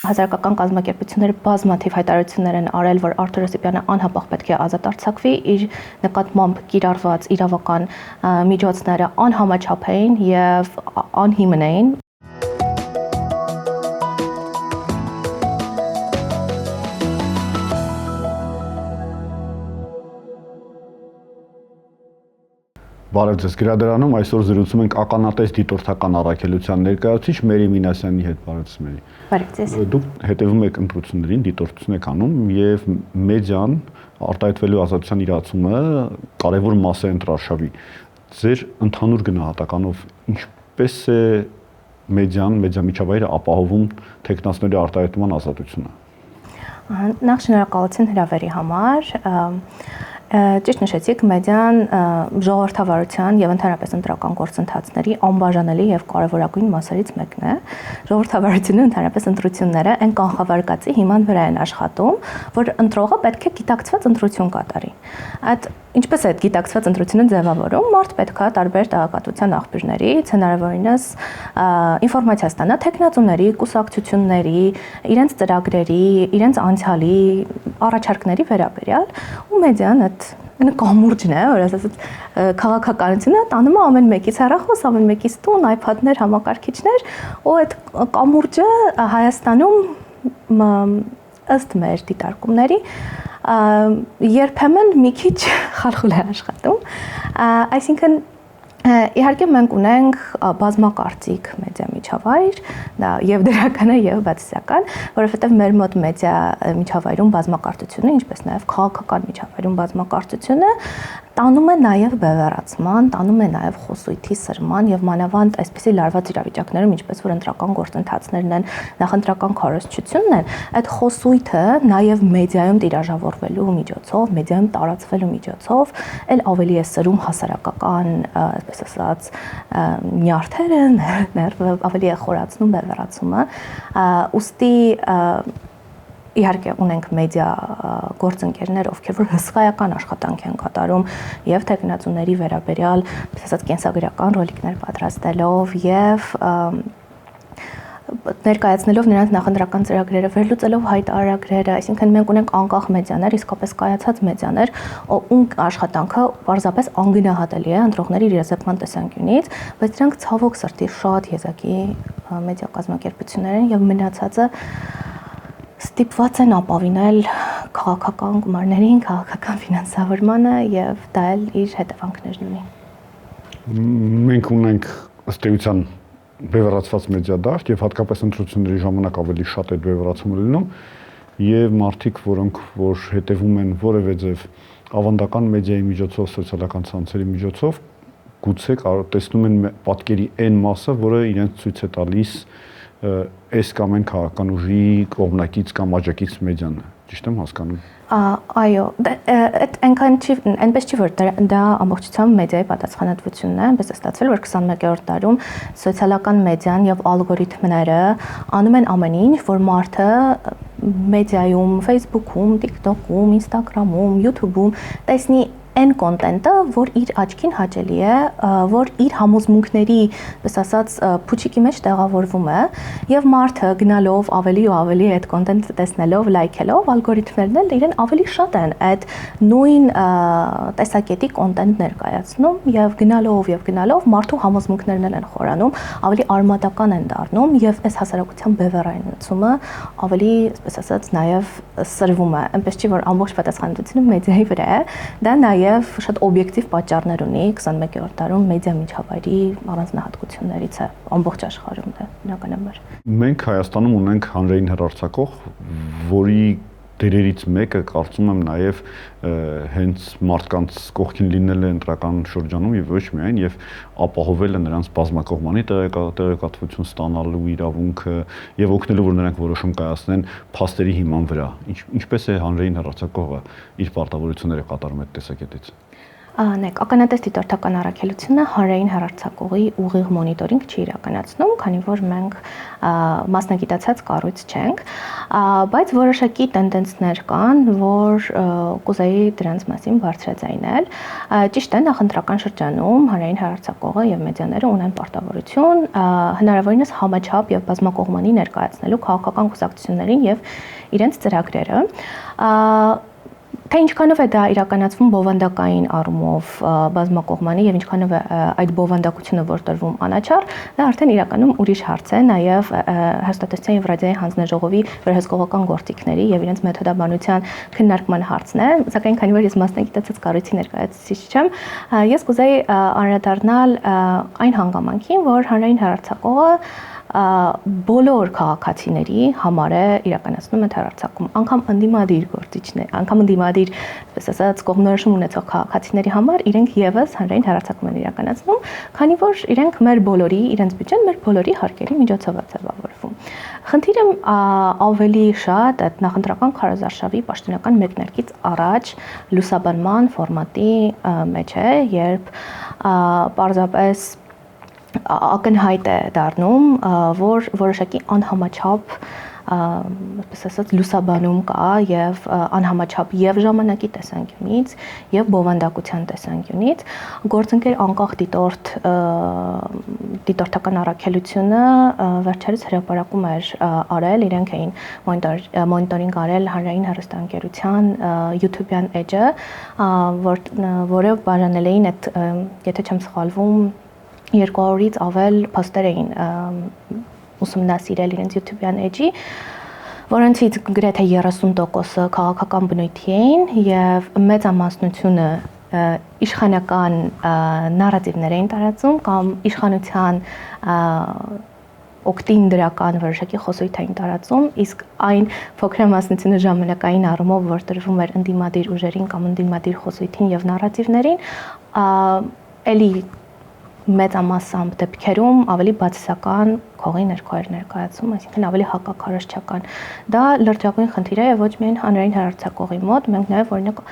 Հասարակական կազմակերպությունները բազմաթիվ հայտարարություններ են արել, որ Արթուր Հովսեփյանը անհապաղ պետք է ազատ արձակվի, իր նկատմամբ կիրառված իրավական միջոցները անհամաչափ էին եւ անհիմն էին։ Բարև ձեզ, գրադարանում այսօր զրուցում ենք ականատես դիտորդական առաքելության ներկայացուցիչ Մերի Մինասյանի հետ։ Բարև ձեզ, Մերի։ Բարև ձեզ։ Դուք հետևում եք ընտրություններին, դիտորդություն եք անում եւ մեդիան արտահայտվելու ազատության իրացումը կարևոր մաս է ընտրարշավի։ Ձեր ընդհանուր գնահատականով ինչպես է մեդիան, մեդիամիջավայրը ապահովում տեխնացիների արտահայտման ազատությունը։ Նախ շնորհակալություն հրավերի համար։ Ճիշտ նշեցիք, մեդիան ժողովրդավարության եւ ընդհանրապես ընտրական գործընթացների անբաժանելի եւ կարեւորագույն մասերից մեկն է։ Ժողովրդավարությունը ընդհանրապես ընտրությունները այն կանխավարկածի հիման վրա են աշխատում, որ ընտրողը պետք է գիտակցված ընտրություն կատարի։ Այդ ինչպես է այդ գիտակցված ընտրությունը ձևավորում, մարդ պետք է տարբեր տեղեկատվության աղբյուրներից հնարավորինս ինֆորմացիա ստանա տեխնացուների, կուսակցությունների, իրենց ծրագրերի, իրենց անցյալի առաջարկների վերաբերյալ, ու մեդիան այդ կամուրջն է, որ ասած քաղաքականությունը տանում է ամեն մեկից հեռախոս, ամեն մեկից տուն, iPad-ներ, համակարգիչներ, ու այդ կամուրջը Հայաստանում ըստ մեր դիտարկումների երբեմն մի քիչ խալխուլ է աշխատում, այսինքն իհարկե մենք ունենք բազմակարծիք մեդիա միջավայր, դա եւ դրական է եւ բացասական, որովհետեւ մեր մոտ մեդիա միջավայրում բազմակարծությունը, ինչպես նաեւ քաղաքական միջավայրում բազմակարծությունը տանում է նաեւ բևեռացման, տանում է նաեւ խոսույթի սրման եւ մանավանդ այսպիսի լարված իրավիճակներում, ինչպես որ ընտրական գործընթացներն են, նախընտրական քարոզչությունն են, այդ խոսույթը նաեւ մեդիայում տիրաժավորվելու միջոցով, մեդիայում տարածվելու միջոցով ել ավելի է սրում հասարակական, այսպես ասած, նյարդերը, ներվը ավելի է խորացնում բևեռացումը, ուստի իհարկե ունենք մեդիա գործընկերներ, ովքեր որ հսկայական աշխատանք են կատարում եւ տեխնացուների վերաբերյալ, ասած կենսագրական ռոլիկներ պատրաստելով եւ ներկայացնելով նրանց նախընտրական ծրագրերը, վերլուծելով հայտարարագրերը, այսինքն մենք ունենք անկախ մեդիաներ, իսկապես կայացած մեդիաներ, ում աշխատանքը պարզապես անգնահատելի է ընտրողների իրազեկման տեսանկյունից, բայց դրանք ցավոք սրտի շատ եզակի մեդիա կազմակերպություններ են եւ մնացածը ստիպված են ապավինել քաղաքական գումարներին, քաղաքական ֆինանսավորմանը եւ դա էլ իր հետևանքներն ունի։ Մենք ունենք ըստ էության բևեռացված մեդիա դաշտ եւ հատկապես ընտրությունների ժամանակ ավելի շատ է բևեռացումը լինում եւ մարդիկ, որոնք որ հետևում են որևէ ձև ավանդական մեդիայի միջոցով, սոցիալական ցանցերի միջոցով, գուցե տեսնում են պատկերի այն մասը, որը իրենց ցույց է տալիս այս կամ այն քաղաքական ուժի կողմնակից կամ աջակից մեդիան, ճիշտ եմ հասկանում։ Այո, այդ այնքան չի, այնպես չի, որ դա ամբողջությամբ մեդիայի պատասխանատվությունն է, այնպես է ստացվել, որ 21-րդ դարում սոցիալական մեդիան եւ ալգորիթմները անում են ամեն ինչ, որ մարդը մեդիայում, Facebook-ում, TikTok-ում, Instagram-ում, YouTube-ում տեսնի այն կոնտենտը, որ իր աչքին հաճելի է, որ իր համոզմունքների, պես ասած, փուչիկի մեջ տեղավորվում է, եւ մարդը գնալով ավելի ու ավելի այդ կոնտենտը տեսնելով, լայքելով, ալգորիթմներն էլ իրեն ավելի շատ են այդ նույն տեսակետի կոնտենտ ներկայացնում եւ գնալով մարդու համոզմունքներն են խորանում, ավելի արմատական են դառնում եւ այս հասարակության բևեռայնացումը ավելի, պես ասած, նաեւ սրվում է, այնպես չի, որ ամբողջ պատասխանատվությունը մեդիայի վրա է, դա եւ շատ օբյեկտիվ պատճառներ ունի 21-րդ դարում մեդիա միջավայրի առանձնահատկություններից է ամբողջ աշխարհում դա բնականաբար։ Մենք Հայաստանում ունենք հանրային հեռարձակող, որի դերերից մեկը կարծում եմ նաև հենց մարդկանց կողքին լինել է ընտրական շրջանում եւ ոչ միայն եւ ապահովել է նրանց բազմակողմանի տեղեկատվություն ստանալու իրավունքը եւ օգնելու որ նրանք որոշում կայացնեն փաստերի հիման վրա ինչպես է հանրային հեռարձակողը իր պարտավորությունները կատարում այդ տեսակետից։ Նեք, ականատես դիտորդական առաքելությունը հանրային հեռարձակողի ուղիղ մոնիտորինգ չի իրականացնում, քանի որ մենք մասնագիտացած կառույց չենք, բայց որոշակի տենդենսներ կան, որ կուզեի դրանց մասին բարձրաձայնել։ Ճիշտ է, նախընտրական շրջանում հանրային հեռարձակողը եւ մեդիաները ունեն պարտավորություն հնարավորինս համաչափ եւ բազմակողմանի ներկայացնելու քաղաքական կուսակցություններին եւ իրենց ծրագրերը։ Թե ինչքանով է դա իրականացվում բովանդակային առումով բազմակողմանի եւ ինչքանով է այդ բովանդակությունը որ տրվում անաչառ, դա արդեն իրականում ուրիշ հարց է, նաեւ հաստատության եւ ռադիոյի հանձնաժողովի վերահսկողական գործիքների եւ իրենց մեթոդաբանության քննարկման հարցն է, սակայն քանի որ ես մասնագիտացած կառույցի ներկայացուցիչ չեմ, ես կուզեի անդրադառնալ այն հանգամանքին, որ հանրային հեռարձակողը բոլոր քաղաքացիների համար է իրականացնում այդ հեռարձակում, անգամ ընդդիմադիր գործիչներ, անգամ ընդդիմադիր, այսպես ասած, կողմնորոշում ունեցող քաղաքացիների համար իրենք եւս հանրային հեռարձակում են իրականացնում, քանի որ իրենք մեր բոլորի, իրենց բյուջեն մեր բոլորի հարկերի միջոցով է ձևավորվում։ Խնդիրը ավելի շատ այդ նախընտրական քարոզարշավի պաշտոնական մեկնարկից առաջ լուսաբանման ֆորմատի մեջ է, երբ պարզապես ակնհայտ է դառնում, որ որոշակի անհամաչափ, այսպես ասած, լուսաբանում կա եւ անհամաչափ եւ ժամանակի տեսանկյունից եւ բովանդակության տեսանկյունից գործընկեր անկախ դիտորդական առաքելությունը վերջերս հրապարակում էր արել, իրենք էին մոնիտորինգ արել հանրային հեռուստաընկերության YouTube-յան էջը, որը բաժանել էին այդ, եթե չեմ սխալվում, 200-ից ավել փոստեր էին ուսումնասիրել իրենց YouTube-յան էջի, որոնցից գրեթե 30%-ը քաղաքական բնույթի էին եւ մեծամասնությունը իշխանական նարատիվներ էին տարածում կամ իշխանության օգտին դրական որոշակի խոսույթ էին տարածում, իսկ այն փոքրամասնությունը ժամանակային առումով, որ տրվում էր ընդդիմադիր ուժերին կամ ընդդիմադիր խոսույթին եւ նարատիվներին, էլի մեծամասամբ դեպքերում ավելի բացասական քողի ներքո էր ներկայացում, այսինքն ավելի հակաքարոզչական։ Դա լրջագույն խնդիր է ոչ միայն հանրային հեռարձակողի մոտ, մենք նաև օրինակ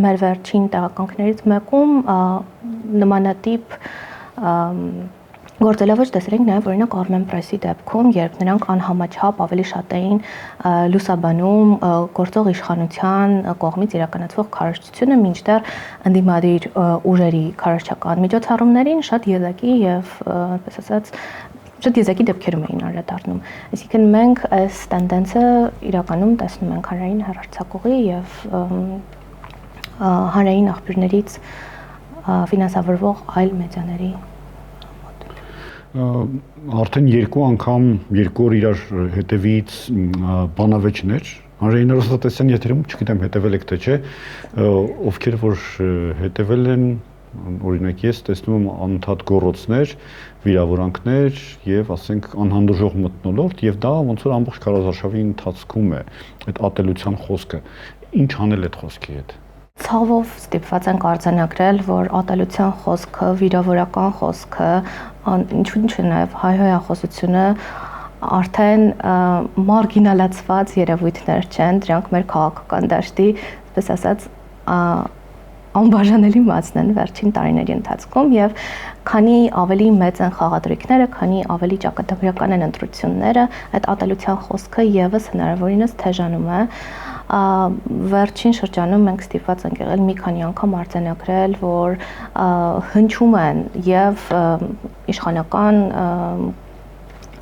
մեր վերջին տեղականքներից մեկում նմանատիպ գործելավոճ տեսել ենք նաև օրինակ Armenpress-ի դեպքում, երբ նրանք անհամաչափ ավելի շատ էին լուսաբանում գործող իշխանության կողմից իրականացվող քարոզչությունը, մինչդեռ ընդդիմադիր ուժերի քարոզչական միջոցառումներին շատ եզակի եւ այսպես ասած շատ եզակի դեպքերում էին անդրադառնում։ Այսինքն մենք այս տենդենսը իրականում տեսնում ենք հանրային հեռարձակողի եւ հանրային աղբյուրներից ֆինանսավորվող այլ մեդիաների արդեն երկու անգամ երկու օր իրար հետևից բանավեճներ հանրային հեռուստատեսության եթերում, չգիտեմ հետևել եք թե չէ, ովքեր որ հետևել են, օրինակ ես տեսնում եմ անընդհատ գոռոցներ, վիրավորանքներ եւ ասենք անհանդուրժող մթնոլորտ եւ դա ոնց որ ամբողջ քարոզարշավի ընթացքում է այդ ատելության խոսքը։ Ինչ անել այդ խոսքի հետ։ Ցավով ստիպված ենք արձանագրել, որ ատելության խոսքը, վիրավորական խոսքը, ինչու՞ նաև հայհոյախոսությունը արդեն մարգինալացված երևույթներ չեն, դրանք մեր քաղաքական դաշտի, այսպես ասած, անբաժանելի մասն են վերջին տարիների ընթացքում եւ քանի ավելի մեծ են խաղադրույքները, քանի ավելի ճակատագրական են ընտրությունները, այդ ատելության խոսքը եւս հնարավորինս թեժանում է։ Վերջին շրջանում մենք ստիպված ենք եղել մի քանի անգամ արձանագրել, որ հնչում են եւ իշխանական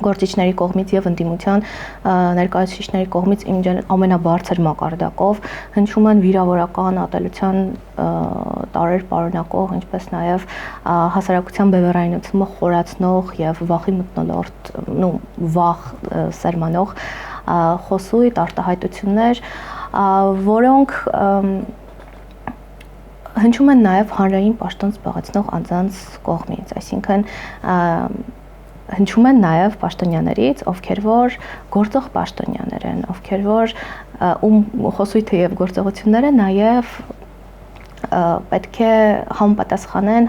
գործիչների կողմից եւ ընդդիմության ներկայացուցիչների կողմից ամենաբարձր մակարդակով հնչում են վիրավորական ատելության տարեր պարունակող, ինչպես նաեւ հասարակության բևեռայնացումը խորացնող եւ վախի մթնոլորտ, վախ սերմանող խոսույթ, արտահայտություններ, որոնք հնչում են նաեւ հանրային պաշտոն զբաղեցնող անձանց կողմից, այսինքն հնչում են նաև պաշտոնյաներից, ովքեր որ գործող պաշտոնյաներ են, ովքեր որ խոսույթը եւ գործողությունները նաև պետք է համապատասխանեն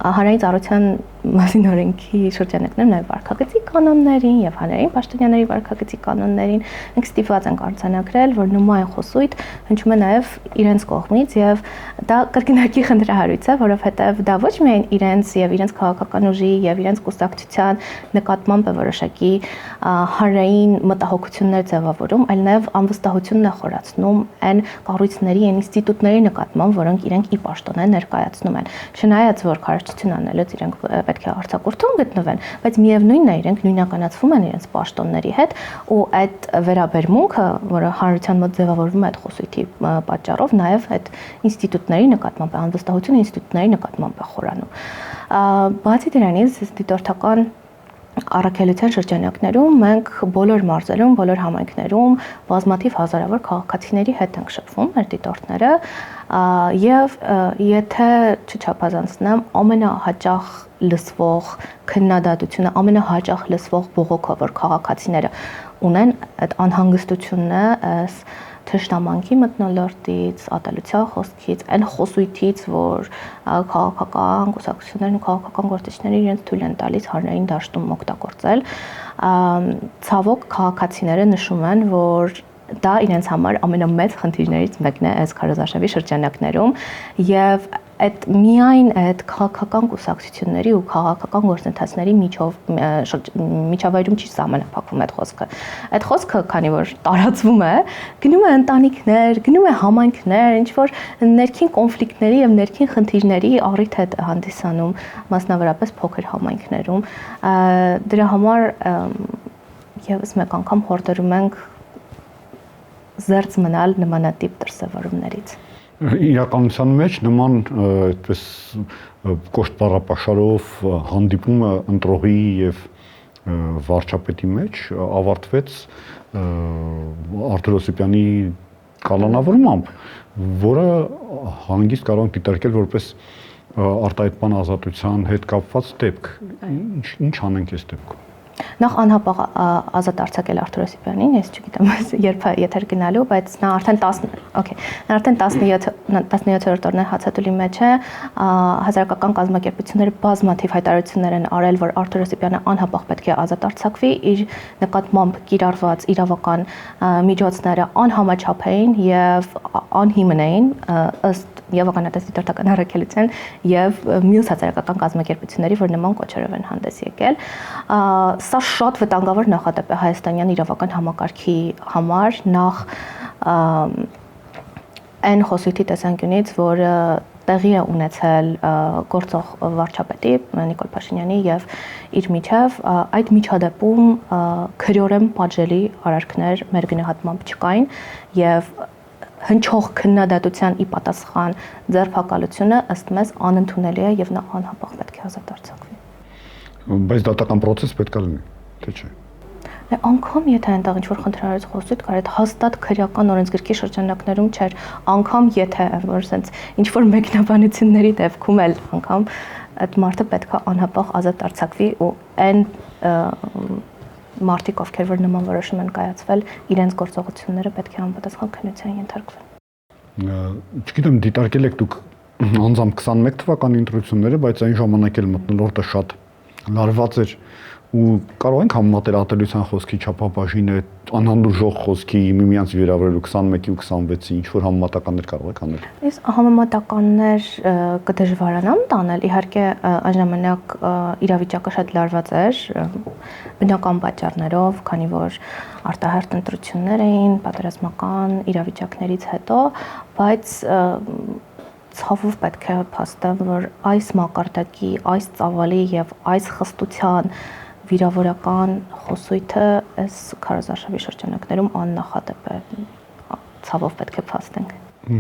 հանրային ծառայության մասին օրենքի շրջանակներում նաև վարքագծի կանոններին եւ հանրային պաշտոնյաների վարքագծի կանոններին մենք ստիպված ենք արձանագրել, որ նման խոսույթ հնչում է նաև իրենց կողմից եւ դա կրկնակի խնդրահարույց է, որովհետեւ դա ոչ միայն իրենց եւ իրենց քաղաքական ուժի եւ իրենց կուսակցության նկատմամբ է որոշակի հանրային մտահոգություններ ձևավորում, այլ նաև անվստահությունն է խորացնում այն կառույցների, այն ինստիտուտների նկատմամբ, որոնք իրենք ի պաշտոն են ներկայացնում են։ Չնայած որ քարոզչություն անելուց իրենք պետք է արձակուրդում գտնվեն, բայց միևնույնն է իրենք նույնականացվում են իրենց պաշտոնների հետ ու այդ վերաբերմունքը, որը հանրության մոտ ձևավորվում է այդ խոսույթի պատճառով, նաև այդ ինստիտուտների նկատմամբ, անվստահությունը ինստիտուտների նկատմամբ է խորանում։ Բացի դրանից դիտորդական առաքելության շրջանակներում մենք բոլոր մարզերում, բոլոր համայնքներում բազմաթիվ հազարավոր քաղաքացիների հետ ենք շփվում, մեր դիտորդները, եւ եթե չչափազանցնեմ, ամենահաճախ լսվող քննադատությունը, ամենահաճախ լսվող բողոքը, որ քաղաքացիները ունեն, այդ անհանգստությունն է թշնամանքի մթնոլորտից, ատելության խոսքից, այն խոսույթից, որ քաղաքական կուսակցություններն ու քաղաքական գործիչները իրենց թույլ են տալիս հանրային դաշտում օգտագործել, ցավոք քաղաքացիները նշում են, որ դա իրենց համար ամենամեծ խնդիրներից մեկն է այս քարոզարշավի շրջանակներում եւ այդ միայն այդ քաղաքական կուսակցությունների ու քաղաքական գործընթացների միջավայրում չի սահմանափակվում այդ խոսքը։ Այդ խոսքը, քանի որ տարածվում է, գնում է ընտանիքներ, գնում է համայնքներ, ինչ որ ներքին կոնֆլիկտների եւ ներքին խնդիրների առիթ է հանդիսանում, մասնավորապես փոքր համայնքներում։ Դրա համար եւս մեկ անգամ հորդորում ենք զերծ մնալ նմանատիպ դրսևորումներից։ Իրականության մեջ նման այդպես կոշտ բառապաշարով հանդիպումը ընտրողի եւ վարչապետի մեջ ավարտվեց Արթուր Հովսեփյանի կալանավորմամբ, որը հանգիստ կարող ենք դիտարկել որպես արտահայտման ազատության հետ կապված դեպք։ Ինչ անենք այս դեպքում։ Նախ անհապաղ ազատ արձակել Արթուր Հովսեփյանին, ես չգիտեմ երբ է եթեր գնալու, բայց նա արդեն 17-րդ օրն է հացադուլի մեջ է, հասարակական կազմակերպությունները բազմաթիվ հայտարարություններ են արել, որ Արթուր Հովսեփյանը անհապաղ պետք է ազատ արձակվի, իր նկատմամբ կիրառված իրավական միջոցները անհամաչափ էին եւ անհիմն էին ըստ Եվականատես դիտորդական առաքելության եւ մյուս հասարակական կազմակերպությունների, որ նման կոչերով են հանդես եկել։ Սա շատ վտանգավոր նախադեպ է հայաստանյան իրավական համակարգի համար, նախ այն խոսույթի տեսանկյունից, որը տեղի է ունեցել գործող վարչապետի Նիկոլ Փաշինյանի եւ իր միջև, այդ միջադեպում քրեորեն պատժելի արարքներ մեր գնահատմամբ չկային եւ հնչող քննադատության ի պատասխան ձերբակալությունը ըստ մեզ անընդունելի է եւ նա անհապաղ պետք է ազատ արձակվի։ Բայց դատական process պետք է լինի, թե չէ։ Անգամ եթե այնտեղ ինչ-որ խնդրահարույց խոսույթ կար, այդ հաստատ քրեական օրենսգրքի շրջանակներում չէր, անգամ եթե որ sense ինչ-որ մեկնաբանությունների դեպքում էլ անգամ այդ մարդը պետք է անհապաղ ազատ արձակվի ու այն մարդիկ, ովքեր որ նման որոշում են կայացվել, իրենց գործողությունները պետք է անպատասխան քննության ենթարկվեն։ Չգիտեմ, դիտարկել եք դուք անձամբ 21 թվականի ընտրությունները, բայց այն ժամանակ էլ մթնոլորտը շատ լարված էր ու կարող ենք համեմատել ատելության խոսքի չափաբաժինը անհանդուրժող խոսքի միմյանց վերաբերելու 21-ի ու 26-ի ինչ որ համեմատականներ կարող եք անել։ Ես համեմատականներ կդժվարանամ տանել, իհարկե այն ժամանակ իրավիճակը շատ լարված էր բնական պատճառներով, քանի որ արտահերթ ընտրություններ էին, պատերազմական իրավիճակներից հետո, բայց ցավով պետք է փաստեմ, որ այս մակարդակի, այս ծավալի եւ այս խստության վիրավորական խոսույթը այս քարոզարշավի շրջանակներում աննախադեպ է, ցավով պետք է փաստենք։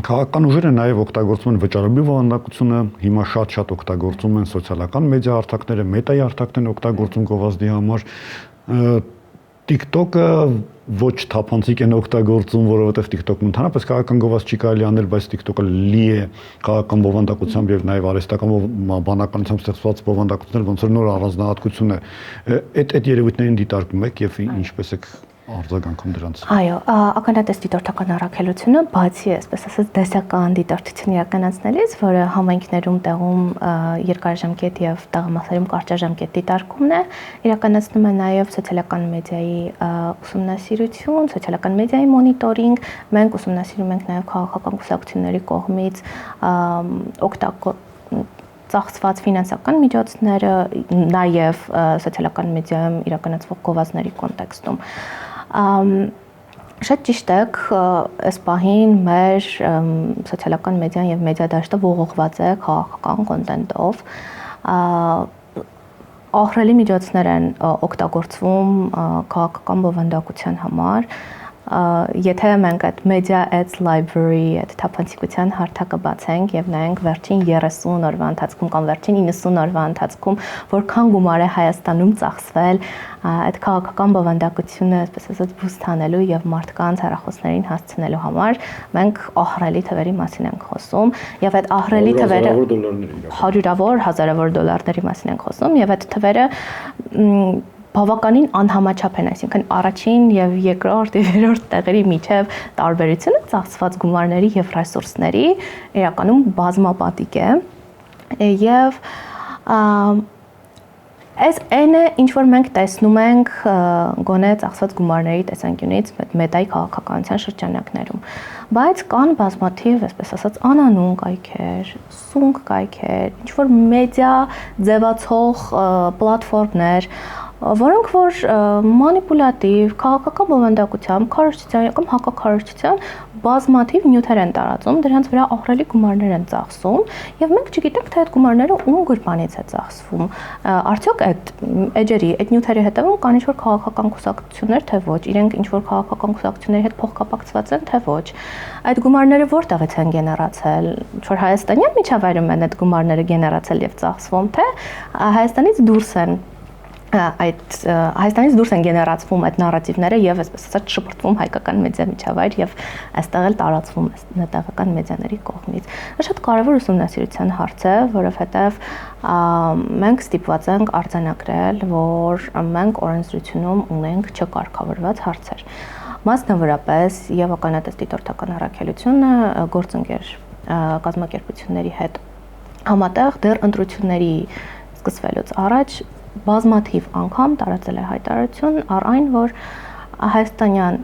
Քաղաքական ուժերը նաև օգտագործում են վճարովի վանդակությունը, հիմա շատ օգտագործում են սոցիալական մեդիա հարթակները, մետայի հարթակներն օգտագործում գովազդի համար։ TikTok-ը ոչ թափանցիկ են օգտագործում, որովհետև TikTok-ն ընդհանրապես քաղաքական գովազդ չի կարելի անել, բայց TikTok-ը լի է քաղաքական բովանդակությամբ եւ նաեւ արհեստական բանականությամբ ստեղծված բովանդակություններ, ոնց որ նոր առանձնահատկություն է։ Այդ երևույթներին դիտարկում եք եւ ինչպես եք արձագանքում դրանց։ Այո, ականատես դիտորդական առաքելությունը բացի այսպես ասած դեսական դիտորդություն իրականացնելիս, որը համայնքներում տեղում երկարաժամկետ եւ տաղամասերում կարճաժամկետ դիտարկումն է, իրականացնում է նաեւ սոցիալական մեդիայի ուսումնասիրություն, սոցիալական մեդիայի մոնիտորինգ, մենք ուսումնասիրում ենք նաեւ քաղաքական կուսակցությունների կողմից ծախսված ֆինանսական միջոցները, նաև սոցիալական մեդիայում իրականացվող գովազդների կոնտեքստում։ Շատ ճիշտ եք, այս պահին մեր սոցիալական մեդիան եւ մեդիա դաշտը ողողված է քաղաքական կոնտենտով։ Ահռելի միջոցներ են օգտագործվում քաղաքական բովանդակության համար։ Եթե մենք այդ Media Ads Library այդ թափանցիկության հարթակը բացենք եւ նայենք վերջին 30 օրվա ընթացքում կամ վերջին 90 օրվա ընթացքում որքան գումար է Հայաստանում ծախսվել այդ քաղաքական բովանդակությունը, այսպես ասած, boost անելու եւ մարդկանց հեռախոսներին հասցնելու համար, մենք ահռելի թվերի մասին ենք խոսում եւ այդ ահռելի թվերը հարյուրավոր, հազարավոր դոլարների մասին ենք խոսում եւ այդ թվերը բավականին անհամաչափ են, այսինքն առաջին եւ երկրորդ եւ երրորդ տեղերի միջև տարբերությունը ծախսված գումարների եւ ռեսուրսների իրականում բազմապատիկ է եւ այս այն է, ինչ որ մենք տեսնում ենք գոնե ծախսված գումարների տեսանկյունից մեդիայի քաղաքականության շրջանակներում, բայց կան բազմաթիվ, այսպես ասած, անանուն կայքեր, սունկ կայքեր, ինչ որ մեդիա ձևացող պլատֆորմներ, որոնք որ մանիպուլատիվ, քաղաքական բովանդակությամբ, քարոզչության կամ հակաքարոզչության բազմաթիվ նյութեր են տարածում, դրանց վրա ահռելի գումարներ են ծախսում, եւ մենք չգիտենք, թե այդ գումարները ում գրպանից է ծախսվում։ Արդյոք այդ էջերի, այդ նյութերի հետևում կան ինչ-որ քաղաքական կուսակցություններ, թե ոչ, իրենք ինչ-որ քաղաքական կուսակցությունների հետ փոխկապակցված են, թե ոչ։ Այդ գումարները որտեղից են գեներացել, ինչ-որ հայաստանյան միջավայրում են այդ գումարները գեներացել եւ ծախսվում, թե Հայաստանից դուրս են այդ Հայաստանից դուրս են գեներացվում այդ նարատիվները եւ այսպես ասած շփոթվում հայկական մեդիա միջավայր եւ այստեղ էլ տարածվում տեղական մեդիաների կողմից։ Դա շատ կարեւոր ուսումնասիրության հարց է, որովհետեւ մենք ստիպված ենք արձանագրել, որ մենք օրենսդրությունում ունենք չկարգավորված հարցեր։ Մասնավորապես եւ ականատես դիտորդական առաքելությունը գործընկեր կազմակերպությունների հետ համատեղ դեռ ընտրությունների սկսվելուց առաջ բազմաթիվ անգամ տարածել է հայտարարություն առ այն, որ հայաստանյան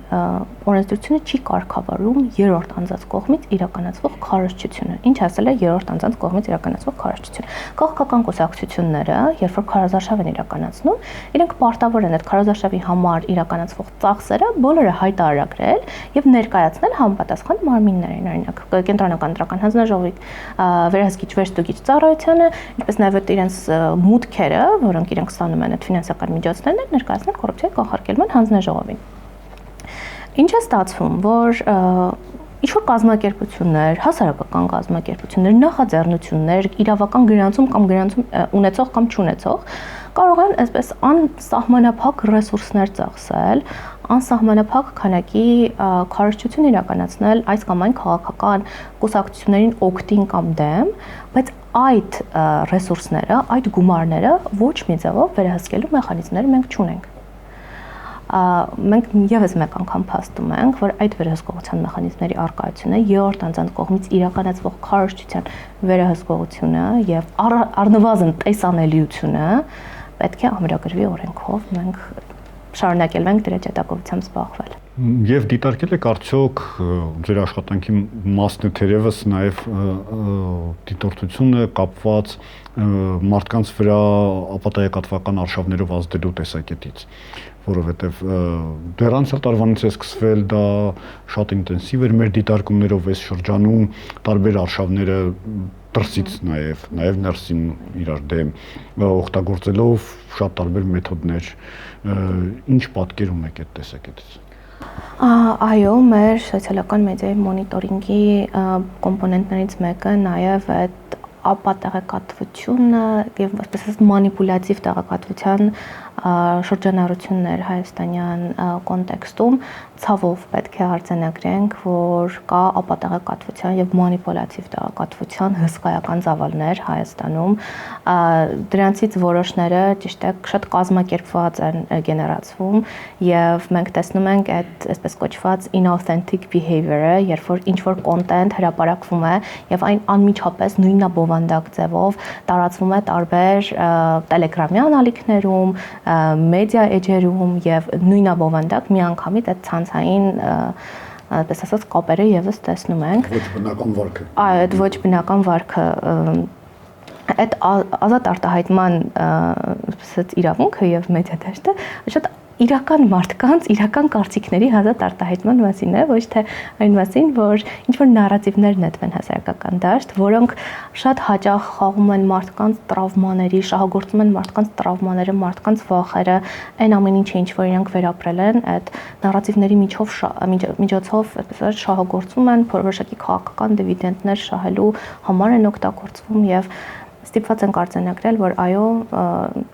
օրենսդրությունը չի կարգավորում երրորդ անձանց կողմից իրականացվող քարոզչությունը։ Ինչ ասել է երրորդ անձանց կողմից իրականացվող քարոզչություն։ Քաղաքական կուսակցությունները, երբ որ քարոզարշավ են իրականացնում, իրենք պարտավոր են այդ քարոզարշավի համար իրականացվող ծախսերը բոլորը հայտարարել եւ ներկայացնել համապատասխան մարմիններին, օրինակ կենտրոնական ընտրական հանձնաժողովի վերահսկիչ վերստուգիչ ծառայությանը, ինչպես նաեւ իրենց մուտքերը, որոնք իրենք ստանում են այդ ֆինանսական միջոցներն, ներկայացնել կոռուպցիայի կանխարգելման հանձնաժողովին։ Ինչ է ստացվում, որ ինչ-որ կազմակերպություններ, հասարակական կազմակերպություններ, նախաձեռնություններ, իրավական գրանցում կամ գրանցում ունեցող կամ չունեցող կարող են այսպես անսահմանափակ ռեսուրսներ ծախսել, անսահմանափակ քանակի քարոզչություն իրականացնել այս կամ այն քաղաքական կուսակցություններին օգտին կամ դեմ, բայց այդ ռեսուրսները, այդ գումարները ոչ մի ձևով վերահսկելու մեխանիզմներ մենք չունենք։ Մենք եւս մեկ անգամ փաստում ենք, որ այդ վերահսկողության մեխանիզմների առկայությունը երրորդ անձանց կողմից իրականացվող քարոզչության վերահսկողությունը եւ առնվազն տեսանելիությունը պետք է ամրագրվի օրենքով, մենք շարունակել ենք դրա ջատագովությամբ զբաղվել։ Եվ դիտարկել եք արդյոք ձեր աշխատանքի մասն է թերևս նաև դիտորդությունը կապված մարդկանց վրա ապատայակատվական արշավներով ազդելու տեսակետից, որովհետև դեռ անցյալ տարվանից է սկսվել դա շատ ինտենսիվ էր մեր դիտարկումներով այս շրջանում տարբեր արշավները դրսից նաև ներսին իրար դեմ օգտագործելով շատ տարբեր մեթոդներ, ինչ պատկեր ունեք այդ տեսակետից։ Այո, մեր սոցիալական մեդիայի մոնիտորինգի կոմպոնենտներից մեկը նաև այդ ապատեղեկատվությունը եւ այսպես ասած մանիպուլյատիվ տեղեկատվության շրջանառություններ հայաստանյան կոնտեքստում ցավով պետք է արձանագրենք, որ կա ապատեղեկատվության եւ մանիպուլյատիվ տեղեկատվության հսկայական ծավալներ Հայաստանում։ Դրանցից որոշները ճիշտ է շատ կազմակերպված են գեներացվում եւ մենք տեսնում ենք այդ այսպես կոչված inauthentic behavior-ը, երբ որ ինչ որ կոնտենտ հրապարակվում է եւ այն անմիջապես նույնաբովանդակ ձևով տարածվում է տարբեր տելեգրամյան ալիքներում, մեդիա էջերում եւ նույնաբովանդակ միանգամից այդ ցանցային այսպես ասած կապերը եւս տեսնում ենք։ Ոչ բնական վարքը։ Այդ ոչ բնական վարքը այդ ազատ արտահայտման այսպես իրավունքը եւ մեդիա դաշտը շատ իրական մարդկանց, իրական կարծիքների ազատ արտահայտման մասին է, ոչ թե այն մասին, որ ինչ-որ նարատիվներ նետվեն հասարակական դաշտ, որոնք շատ հաճախ խաղում են մարդկանց տրավմաների, շահագործում են մարդկանց տրավմաները, մարդկանց վախերը, այն ամեն ինչը, ինչ որ իրենք վերապրել են, այդ նարատիվների միջոցով այսպես շահագործում են, որոշակի քաղաքական դիվիդենդներ շահելու համար են օգտագործվում եւ ստիպված ենք արձանագրել, որ այո,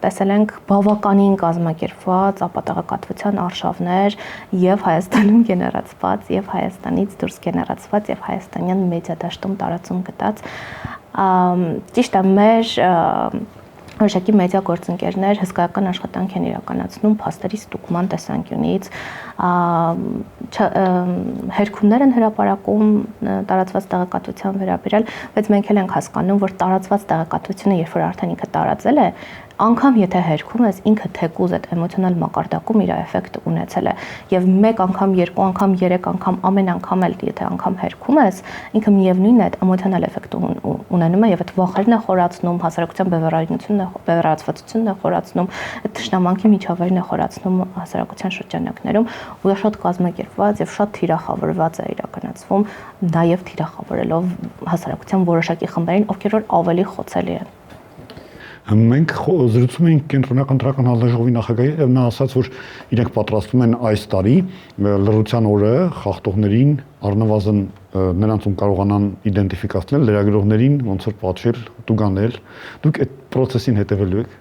տեսել ենք բավականին կազմակերպված ապատեղեկատվության արշավներ եւ Հայաստանում գեներացված եւ Հայաստանից դուրս գեներացված եւ հայաստանյան մեդիա դաշտում տարածում գտած ճիշտ է մեր որոշակի մեդիա գործընկերներ հսկայական աշխատանք են իրականացնում փաստերի ստուգման տեսանկյունից, հերքումներ են հրապարակում տարածված տեղեկատվության վերաբերյալ, բայց մենք էլ ենք հասկանում, որ տարածված տեղեկատվությունը, երբ որ արդեն ինքը տարածել է, անգամ եթե հերքում ես, ինքը թեկուզ այդ էմոցիոնալ մակարդակում իր էֆեկտը ունեցել է եւ մեկ անգամ, երկու անգամ, երեք անգամ, ամեն անգամ էլ եթե անգամ հերքում ես, ինքը միևնույնն է այդ էմոցիոնալ էֆեկտը ունենում է եւ այդ վախերն է խորացնում, հասարակության բևեռացվածությունն է խորացնում, այդ թշնամանքի միջավայրն է խորացնում հասարակության շրջանակներում ու շատ կազմակերպված եւ շատ թիրախավորված է իրականացվում, նաեւ թիրախավորելով հասարակության որոշակի խմբերին, ովքեր որ ավելի խոցելի են։ Մենք զրուցում էինք կենտրոնական դրական հանձնաժողովի նախագահի եւ նա ասաց, որ իրենք պատրաստում են այս տարի լրության օրը խախտողներին առնվազն նրանցում կարողանան իդենտիֆիկացնել, լրագրողներին ոնց որ պատժել, տուգանել։ Դուք այդ process-ին հետևելու եք։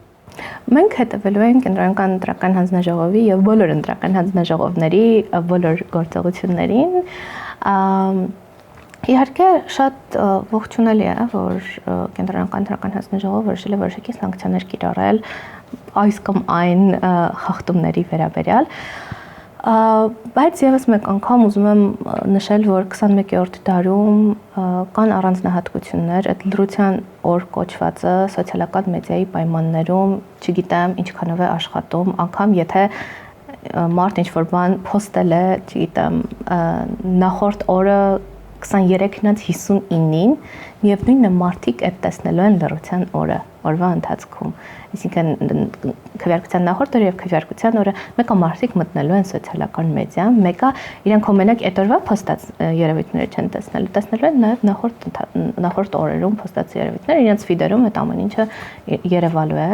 Մենք հետևելու ենք կենտրոնական դրական հանձնաժողովի եւ բոլոր ընտրական հանձնաժողովների բոլոր գործողություններին։ Իհարկե շատ ողջունելի է, որ կենտրոնական դրական հանձնաժողովը որոշել է որոշակի սանկցիաներ կիրառել այս կամ այն խախտումների վերաբերյալ, բայց եւս մեկ անգամ ուզում եմ նշել, որ 21-րդ դարում կան առանձնահատկություններ, այդ լրության օր կոչվածը սոցիալական մեդիայի պայմաններում, չգիտեմ ինչքանով է աշխատում, անգամ եթե մարդ ինչ-որ բան post-ել է, չգիտեմ, նախորդ օրը 23-59-ին միևնույնն է մարդիկ այդ տեսնելու են լրության օրը, օրվա ընթացքում։ Այսինքն քվեարկության նախորդ օրը եւ քվեարկության օրը մեկը մարդիկ մտնելու են սոցիալական մեդիա, մեկը իրենք հոմենակ այդ օրվա post-ած երևույթները չեն տեսնելու են նաեւ նախորդ օրերում post-ած երևույթները, իրենց ֆիդերում այդ ամեն ինչը երևալու է։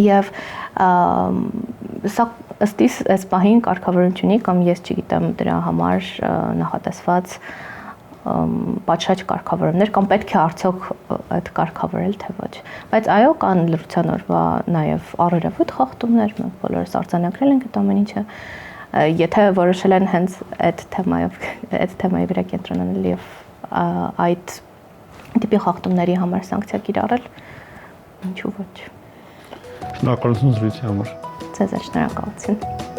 Եվ սա ըստ իս այս պահին կարգավորություն ունի կամ ես չգիտեմ դրա համար նախատեսված պատշաճ կարգավորումներ կամ պետք է արդյոք այդ կարգավորել թե ոչ, բայց այո կան լրության օրվա նաև առերևույթ խախտումներ, մենք բոլորս արձանագրել ենք այդ ամեն ինչը, եթե որոշել են հենց այդ թեմայի վրա կենտրոնանալ եւ այդ տիպի խախտումների համար սանկցիա կիրառել, ինչու ոչ։ Շնորհակալություն զրույցի համար։ Ձեզ շնորհակալություն։